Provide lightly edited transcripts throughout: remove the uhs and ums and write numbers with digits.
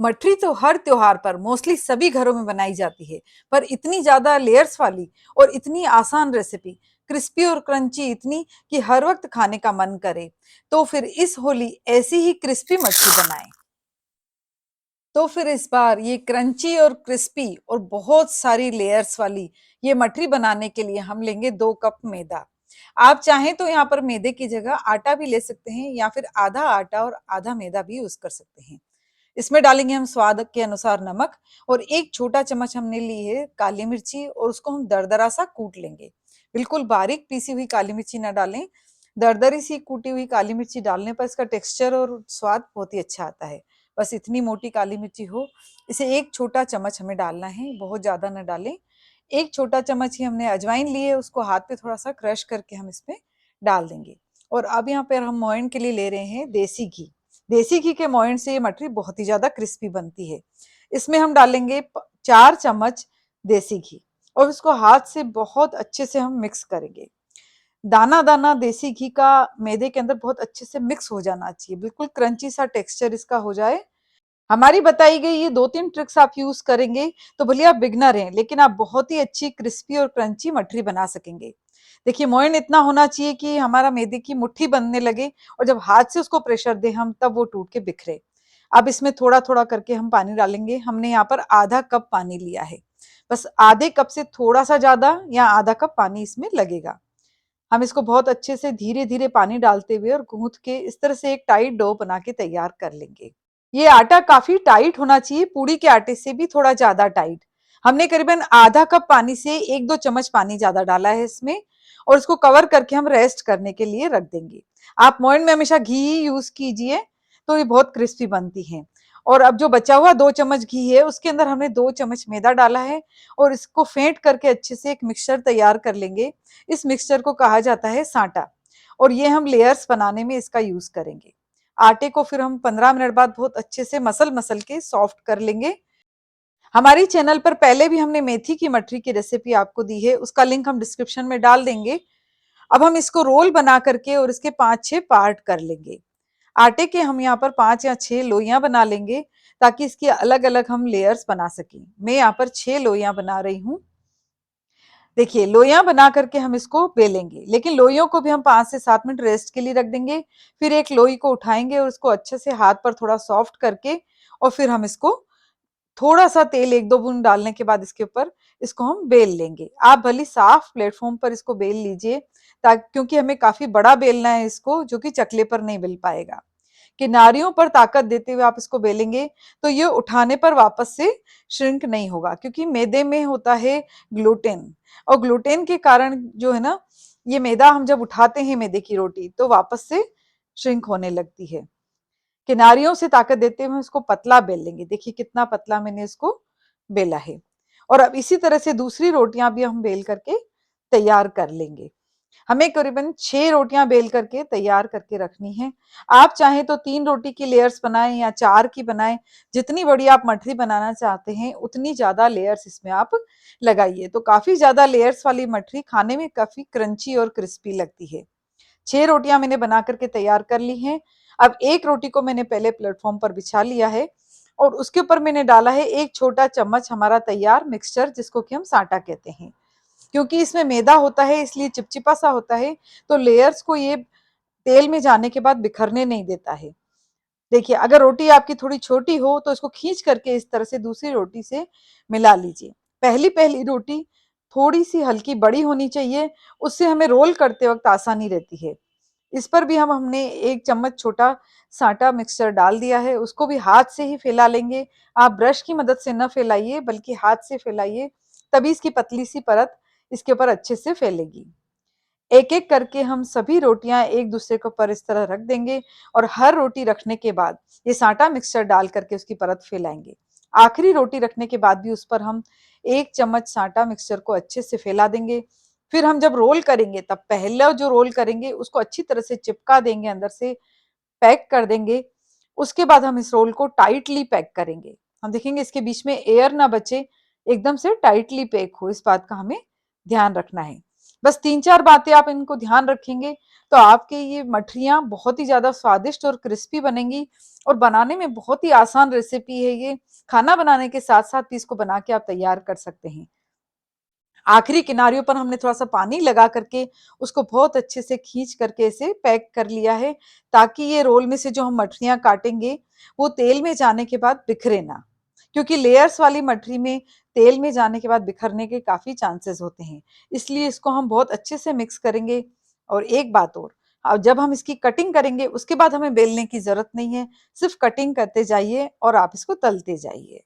मठरी तो हर त्योहार पर मोस्टली सभी घरों में बनाई जाती है, पर इतनी ज्यादा लेयर्स वाली और इतनी आसान रेसिपी, क्रिस्पी और क्रंची इतनी कि हर वक्त खाने का मन करे। तो फिर इस होली ऐसी ही क्रिस्पी मठरी बनाएं। तो फिर इस बार ये क्रंची और क्रिस्पी और बहुत सारी लेयर्स वाली ये मठरी बनाने के लिए हम लेंगे 2 कप मैदा। आप चाहें तो यहाँ पर मैदे की जगह आटा भी ले सकते हैं या फिर आधा आटा और आधा मैदा भी यूज कर सकते हैं। इसमें डालेंगे हम स्वाद के अनुसार नमक और 1 छोटा चम्मच हमने ली है काली मिर्ची और उसको हम दरदरा सा कूट लेंगे। बिल्कुल बारीक पीसी हुई काली मिर्ची ना डालें। दरदरी सी कूटी हुई काली मिर्ची डालने पर इसका टेक्सचर और स्वाद बहुत ही अच्छा आता है। बस इतनी मोटी काली मिर्ची हो। इसे 1 छोटा चम्मच हमें डालना है, बहुत ज्यादा ना डालें। 1 छोटा चम्मच ही हमने अजवाइन ली है, उसको हाथ पे थोड़ा सा क्रश करके हम इसमें डाल देंगे। और अब यहाँ पर हम मोयन के लिए ले रहे हैं देसी घी। देसी घी के मोयन से ये मठरी बहुत ही ज्यादा क्रिस्पी बनती है। इसमें हम डालेंगे 4 चम्मच देसी घी और इसको हाथ से बहुत अच्छे से हम मिक्स करेंगे। दाना दाना देसी घी का मैदे के अंदर बहुत अच्छे से मिक्स हो जाना चाहिए, बिल्कुल क्रंची सा टेक्सचर इसका हो जाए। हमारी बताई गई ये 2-3 ट्रिक्स आप यूज करेंगे तो भले आप बिगनर हैं, लेकिन आप बहुत ही अच्छी क्रिस्पी और क्रंची मठरी बना सकेंगे। देखिए मोयन इतना होना चाहिए कि हमारा मैदे की मुट्ठी बनने लगे और जब हाथ से उसको प्रेशर दें हम तब वो टूट के बिखरे। अब इसमें थोड़ा थोड़ा करके हम पानी डालेंगे। हमने यहाँ पर आधा कप पानी लिया है। बस आधे कप से थोड़ा सा ज्यादा या आधा कप पानी इसमें लगेगा। हम इसको बहुत अच्छे से धीरे धीरे पानी डालते हुए और गूंथ के इस तरह से एक टाइट डो बना के तैयार कर लेंगे। ये आटा काफी टाइट होना चाहिए, पूड़ी के आटे से भी थोड़ा ज्यादा टाइट। हमने करीबन आधा कप पानी से 1-2 चम्मच पानी ज्यादा डाला है इसमें और इसको कवर करके हम रेस्ट करने के लिए रख देंगे। आप मोइन में हमेशा घी ही यूज कीजिए, तो ये बहुत क्रिस्पी बनती है। और अब जो बचा हुआ 2 चम्मच घी है उसके अंदर हमने 2 चम्मच मैदा डाला है और इसको फेंट करके अच्छे से एक मिक्सचर तैयार कर लेंगे। इस मिक्सचर को कहा जाता है साटा और ये हम लेयर्स बनाने में इसका यूज करेंगे। आटे को फिर हम 15 मिनट बाद बहुत अच्छे से मसल मसल के सॉफ्ट कर लेंगे। हमारी चैनल पर पहले भी हमने मेथी की मठरी की रेसिपी आपको दी है, उसका लिंक हम डिस्क्रिप्शन में डाल देंगे। अब हम इसको रोल बना करके और इसके 5-6 पार्ट कर लेंगे। आटे के हम यहाँ पर 5 या 6 लोइयां बना लेंगे ताकि इसकी अलग अलग हम लेयर्स बना सकें। मैं यहाँ पर 6 लोइयां बना रही हूँ। देखिए लोइयां बना करके हम इसको बेलेंगे, लेकिन लोइयों को भी हम 5 से 7 मिनट रेस्ट के लिए रख देंगे। फिर एक लोई को उठाएंगे और उसको अच्छे से हाथ पर थोड़ा सॉफ्ट करके और फिर हम इसको थोड़ा सा तेल 1-2 बूंद डालने के बाद इसके ऊपर इसको हम बेल लेंगे। आप भली साफ प्लेटफॉर्म पर इसको बेल लीजिए, ताकि क्योंकि हमें काफी बड़ा बेलना है इसको, जो कि चकले पर नहीं बेल पाएगा। किनारियों पर ताकत देते हुए आप इसको बेलेंगे तो ये उठाने पर वापस से श्रिंक नहीं होगा, क्योंकि मैदे में होता है ग्लूटेन और ग्लूटेन के कारण जो है ना, ये मैदा हम जब उठाते हैं मैदे की रोटी तो वापस से श्रिंक होने लगती है। किनारियों से ताकत देते हुए इसको पतला बेल लेंगे। देखिए कितना पतला मैंने इसको बेला है। और अब इसी तरह से दूसरी रोटियां भी हम बेल करके तैयार कर लेंगे। हमें करीबन 6 रोटियां बेल करके तैयार करके रखनी है। आप चाहें तो 3 रोटी की लेयर्स बनाएं या 4 की बनाएं। जितनी बड़ी आप मठरी बनाना चाहते हैं उतनी ज्यादा लेयर्स इसमें आप लगाइए, तो काफी ज्यादा लेयर्स वाली मठरी खाने में काफी क्रंची और क्रिस्पी लगती है। 6 रोटियां मैंने बना करके तैयार कर ली हैं। अब एक रोटी को मैंने पहले प्लेटफॉर्म पर बिछा लिया है और उसके ऊपर मैंने डाला है 1 छोटा चम्मच हमारा तैयार मिक्सचर, जिसको कि हम साटा कहते हैं। क्योंकि इसमें मैदा होता है इसलिए चिपचिपा सा होता है, तो लेयर्स को ये तेल में जाने के बाद बिखरने नहीं देता है। देखिए अगर रोटी आपकी थोड़ी छोटी हो तो इसको खींच करके इस तरह से दूसरी रोटी से मिला लीजिए। पहली पहली रोटी थोड़ी सी हल्की बड़ी होनी चाहिए, उससे हमें रोल करते वक्त आसानी रहती है। इस पर भी हमने 1 चम्मच छोटा साटा मिक्सचर डाल दिया है, उसको भी हाथ से ही फैला लेंगे। आप ब्रश की मदद से न फैलाइए बल्कि हाथ से फैलाइए, तभी इसकी पतली सी परत इसके ऊपर अच्छे से फैलेगी। एक एक करके हम सभी रोटियां एक दूसरे के ऊपर इस तरह रख देंगे और हर रोटी रखने के बाद ये साटा मिक्सचर डाल करके उसकी परत फैलाएंगे। आखिरी रोटी रखने के बाद भी उस पर हम 1 चम्मच साटा मिक्सचर को अच्छे से फैला देंगे। फिर हम जब रोल करेंगे तब पहला जो रोल करेंगे उसको अच्छी तरह से चिपका देंगे, अंदर से पैक कर देंगे। उसके बाद हम इस रोल को टाइटली पैक करेंगे। हम देखेंगे इसके बीच में एयर ना बचे, एकदम से टाइटली पैक हो, इस बात का हमें ध्यान रखना है। बस 3-4 बातें आप इनको ध्यान रखेंगे तो आपके ये मठरियाँ बहुत ही ज़्यादा स्वादिष्ट और क्रिस्पी बनेंगी और बनाने में बहुत ही आसान रेसिपी है ये। खाना बनाने के साथ-साथ भी इसको बना के आप तैयार कर सकते हैं। आखिरी किनारियों पर हमने थोड़ा-सा पानी लगा करके उसको बहुत अच्छे से खींच करके इसे पैक कर लिया है, ताकि ये रोल में से जो हम मठरियाँ काटेंगे, वो तेल में जाने के बाद बिखरे ना। क्योंकि लेयर्स वाली मठरी में तेल में जाने के बाद बिखरने के काफ़ी चांसेस होते हैं। इसलिए इसको हम बहुत अच्छे से मिक्स करेंगे। और एक बात और, जब हम इसकी कटिंग करेंगे उसके बाद हमें बेलने की ज़रूरत नहीं है, सिर्फ़ कटिंग करते जाइए और आप इसको तलते जाइए।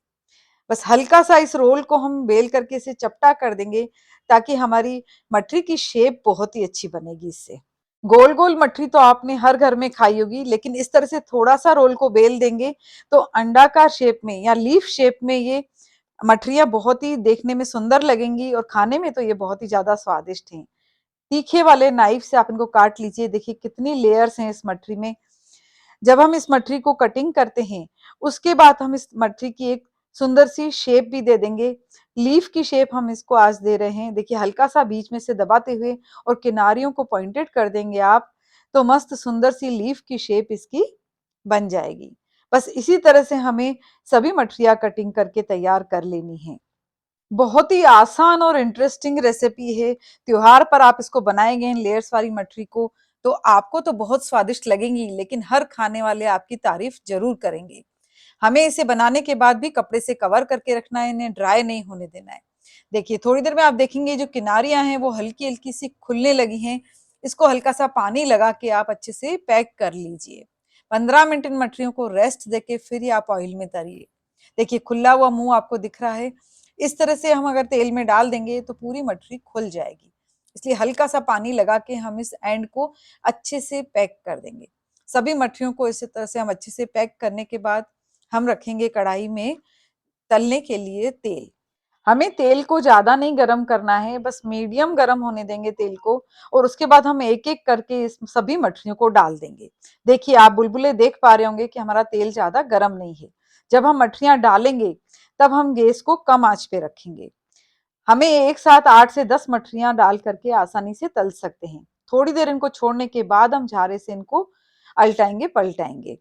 बस हल्का सा इस रोल को हम बेल करके इसे चपटा कर देंगे, ताकि हमारी मठरी की शेप बहुत ही अच्छी बनेगी इससे। गोल गोल मठरी तो आपने हर घर में खाई होगी, लेकिन इस तरह से थोड़ा सा रोल को बेल देंगे तो अंडाकार शेप में या लीफ शेप में ये मठरियां बहुत ही देखने में सुंदर लगेंगी और खाने में तो ये बहुत ही ज्यादा स्वादिष्ट हैं। तीखे वाले नाइफ से आप इनको काट लीजिए, देखिए कितनी लेयर्स हैं इस मठरी में। जब हम इस मठरी को कटिंग करते हैं उसके बाद हम इस मठरी की एक सुंदर सी शेप भी दे देंगे। लीफ की शेप हम इसको आज दे रहे हैं, देखिए हल्का सा बीच में से दबाते हुए और किनारियों को पॉइंटेड कर देंगे आप, तो मस्त सुंदर सी लीफ की शेप इसकी बन जाएगी। बस इसी तरह से हमें सभी मठरियाँ कटिंग करके तैयार कर लेनी है। बहुत ही आसान और इंटरेस्टिंग रेसिपी है। त्योहार पर आप इसको बनाएंगे लेयर्स वाली मठरी को, तो आपको तो बहुत स्वादिष्ट लगेंगी, लेकिन हर खाने वाले आपकी तारीफ जरूर करेंगे। हमें इसे बनाने के बाद भी कपड़े से कवर करके रखना है, इन्हें ड्राई नहीं होने देना है। देखिए थोड़ी देर में आप देखेंगे जो किनारियां हैं वो हल्की हल्की सी खुलने लगी हैं। इसको हल्का सा पानी लगा के आप अच्छे से पैक कर लीजिए। 15 मिनट इन मठरियों को रेस्ट देके फिर ही आप ऑयल में तलिए। देखिए खुला हुआ मुंह आपको दिख रहा है। इस तरह से हम अगर तेल में डाल देंगे तो पूरी मठरी खुल जाएगी। इसलिए हल्का सा पानी लगा के हम इस एंड को अच्छे से पैक कर देंगे। सभी मठरियों को इसी तरह से हम अच्छे से पैक करने के बाद हम रखेंगे कढ़ाई में तलने के लिए तेल। हमें तेल को ज्यादा नहीं गरम करना है, बस मीडियम गरम होने देंगे तेल को। और उसके बाद हम एक एक करके इस सभी मछलियों को डाल देंगे। देखिए आप बुलबुले देख पा रहे होंगे कि हमारा तेल ज्यादा गरम नहीं है। जब हम मछलियां डालेंगे तब हम गैस को कम आंच पे रखेंगे। हमें एक साथ 8 से 10 मछलियां डाल करके आसानी से तल सकते हैं। थोड़ी देर इनको छोड़ने के बाद हम झारे से इनको अलटाएंगे पलटाएंगे।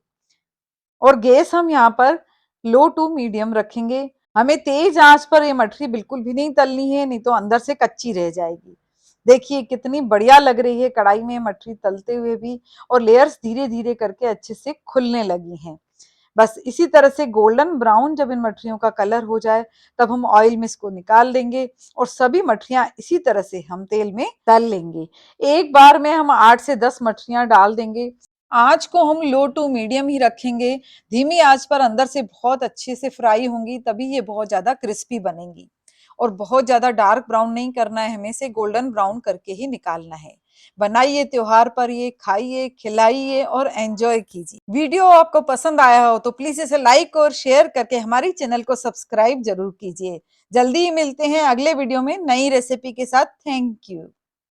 और गैस हम यहाँ पर लो टू मीडियम रखेंगे। हमें तेज आंच पर ये मठरी बिल्कुल भी नहीं तलनी है, नहीं तो अंदर से कच्ची रह जाएगी। देखिए कितनी बढ़िया लग रही है कढ़ाई में मठरी तलते हुए भी, और लेयर्स धीरे धीरे करके अच्छे से खुलने लगी हैं। बस इसी तरह से गोल्डन ब्राउन जब इन मठरियों का कलर हो जाए तब हम ऑयल में इसको निकाल देंगे और सभी मठरियां इसी तरह से हम तेल में तल लेंगे। एक बार में हम 8 से 10 मठरियां डाल देंगे। आँच को हम लो टू मीडियम ही रखेंगे। धीमी आँच पर अंदर से बहुत अच्छे से फ्राई होंगी, तभी ये बहुत ज़्यादा क्रिस्पी बनेंगी। और बहुत ज़्यादा डार्क ब्राउन नहीं करना है, हमें इसे गोल्डन ब्राउन करके ही निकालना है। बनाइए त्योहार पर ये, खाइए, खिलाइए और एंजॉय कीजिए। वीडियो आपको पसंद आया हो तो प्लीज़ इसे लाइक और शेयर करके हमारी चैनल को सब्सक्राइब ज़रूर कीजिए। जल्दी ही मिलते हैं अगले वीडियो में नई रेसिपी के साथ। Thank you.